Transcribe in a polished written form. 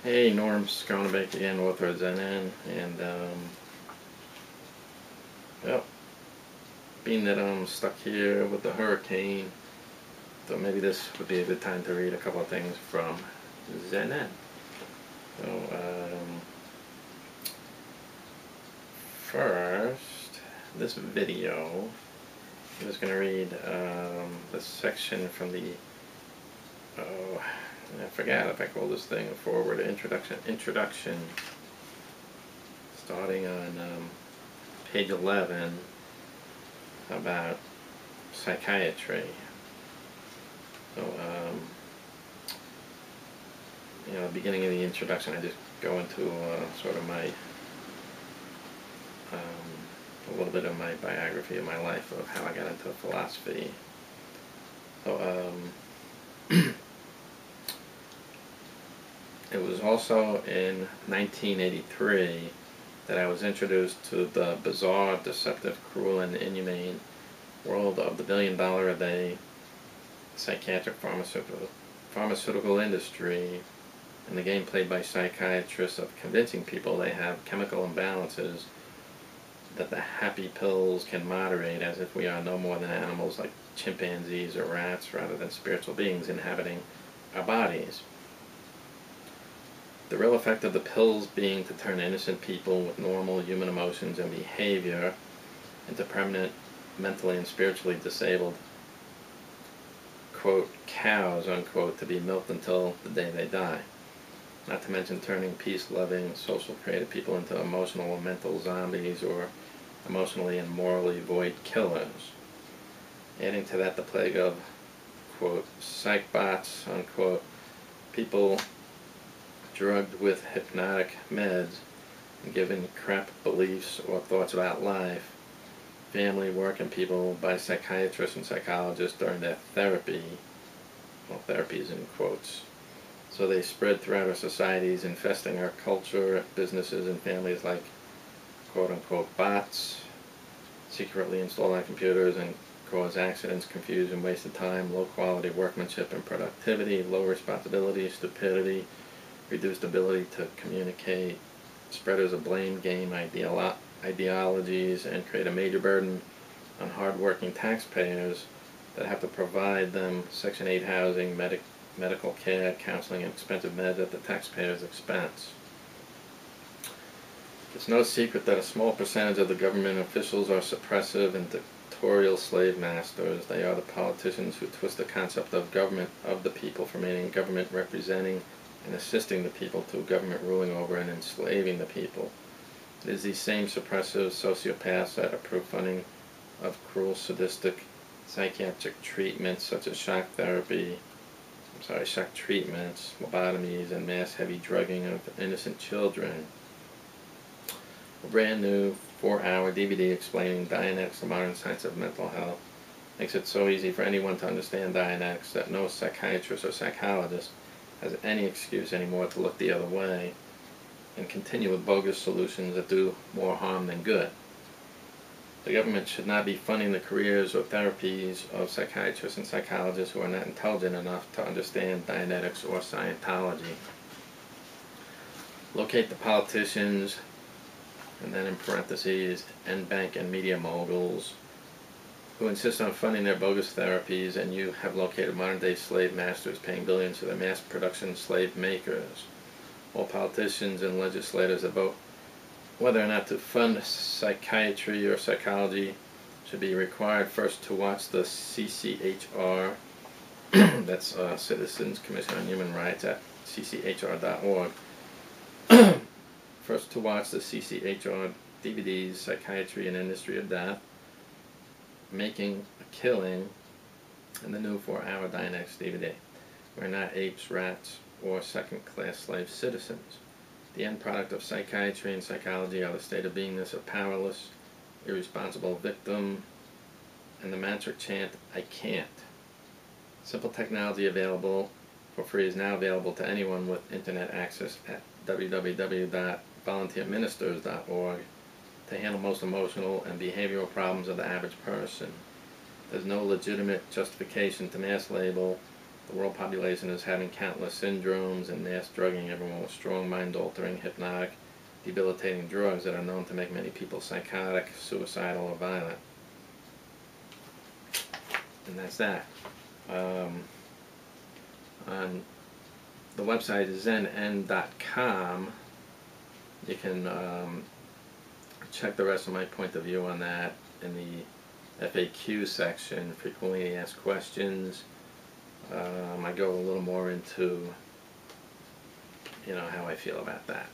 Hey, Norm Skronbeck again, author of Zen N, and well, being that I'm stuck here with the hurricane, so maybe this would be a good time to read a couple of things from Zen N. So first, this video, I'm just going to read the section from the I forgot if I called this thing a forward introduction, starting on page 11 about psychiatry. So, the beginning of the introduction, I just go into sort of my a little bit of my biography of my life, of how I got into philosophy. So, it was also in 1983 that I was introduced to the bizarre, deceptive, cruel, and inhumane world of the billion-dollar-a-day psychiatric pharmaceutical industry, and the game played by psychiatrists of convincing people they have chemical imbalances that the happy pills can moderate, as if we are no more than animals like chimpanzees or rats, rather than spiritual beings inhabiting our bodies. The real effect of the pills being to turn innocent people with normal human emotions and behavior into permanent mentally and spiritually disabled, quote, cows, unquote, to be milked until the day they die. Not to mention turning peace-loving, social creative people into emotional and mental zombies, or emotionally and morally void killers. Adding to that the plague of, quote, psych bots, unquote, people drugged with hypnotic meds and given crap beliefs or thoughts about life, family, work, and people by psychiatrists and psychologists during their therapy. Well, therapy is in quotes. So they spread throughout our societies, infesting our culture, businesses, and families like quote-unquote bots, secretly installed on computers and cause accidents, confusion, wasted time, low-quality workmanship and productivity, low responsibility, stupidity, reduced ability to communicate, spreaders of blame game ideologies, and create a major burden on hard-working taxpayers that have to provide them Section 8 housing, medical care, counseling, and expensive meds at the taxpayer's expense. It's no secret that a small percentage of the government officials are suppressive and dictatorial slave masters. They are the politicians who twist the concept of government of the people from meaning government representing and assisting the people to government ruling over and enslaving the people. It is these same suppressive sociopaths that approve funding of cruel, sadistic psychiatric treatments such as shock treatments, lobotomies, and mass heavy drugging of innocent children. A brand new 4-hour DVD explaining Dianetics, the modern science of mental health, makes it so easy for anyone to understand Dianetics that no psychiatrist or psychologist has any excuse anymore to look the other way and continue with bogus solutions that do more harm than good. The government should not be funding the careers or therapies of psychiatrists and psychologists who are not intelligent enough to understand Dianetics or Scientology. Locate the politicians, and then in parentheses, N-bank and media moguls, who insist on funding their bogus therapies, and you have located modern-day slave masters paying billions to their mass production slave makers. All politicians and legislators that vote whether or not to fund psychiatry or psychology should be required first to watch the CCHR, that's Citizens Commission on Human Rights at cchr.org, first to watch the CCHR DVDs, Psychiatry and Industry of Death, Making a Killing, and the new 4-hour Dianetics DVD. We're not apes, rats, or second-class slave citizens. The end product of psychiatry and psychology are the state of beingness of powerless, irresponsible victim, and the mantra chant, I can't. Simple technology available for free is now available to anyone with internet access at www.volunteerministers.org to handle most emotional and behavioral problems of the average person. There's no legitimate justification to mass label The world population is having countless syndromes and mass drugging everyone with strong, mind-altering, hypnotic, debilitating drugs that are known to make many people psychotic, suicidal, or violent. And that's that. On the website is ZenN.com. You can check the rest of my point of view on that in the FAQ section, frequently asked questions. I go a little more into, how I feel about that.